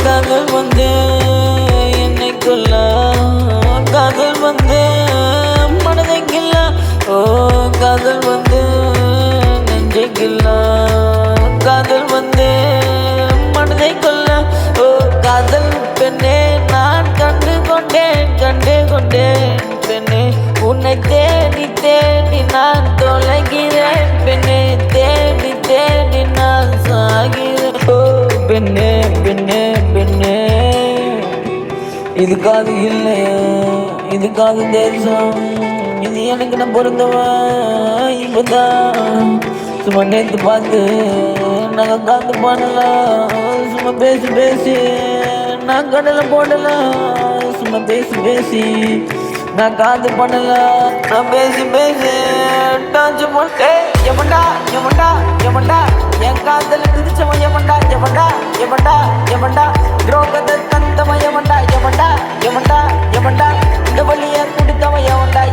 காதல் வந்து என்னை கொல்ல, காதல் வந்து மனதை கில்ல, காதல் வந்து நெஞ்சை கில்ல, காதல் வந்து மனதை கொல்ல. காதல் பெண்ணே நான் கண்டு கொண்டேன் பெண்ணே, உன்னை தேடி தேடி நான் தொலைகிறேன் பெண்ணே, தேடி தேடி நான் சாகிறேன். பெண்ணே பெண்ணே பெண்ணே, இது காது இல்லை, இது காது தேசம், இது எனக்கு நான் பொருந்தவன் இப்பதான். சும்மா நேற்று பார்த்து நாங்கள் காத்து பாடலாம், சும்மா பேசி பேசி நான் கடலை போடலாம், சும்மா பேசி பேசி நான் காது பண்ணலாம், நான் பேசி பேசி டான்ஸ் போட்டேன். எவன்டா எவன்டா எவன்டா என் காதல குதிச்சவன், எவன்டா எவன்டா எவன்டா எவன்டா துரோகத்தை தந்தவன், எவன்டா எவன்டா எவன்டா எவன்டா இந்த வழியை கொடுத்தவன், எவன்டா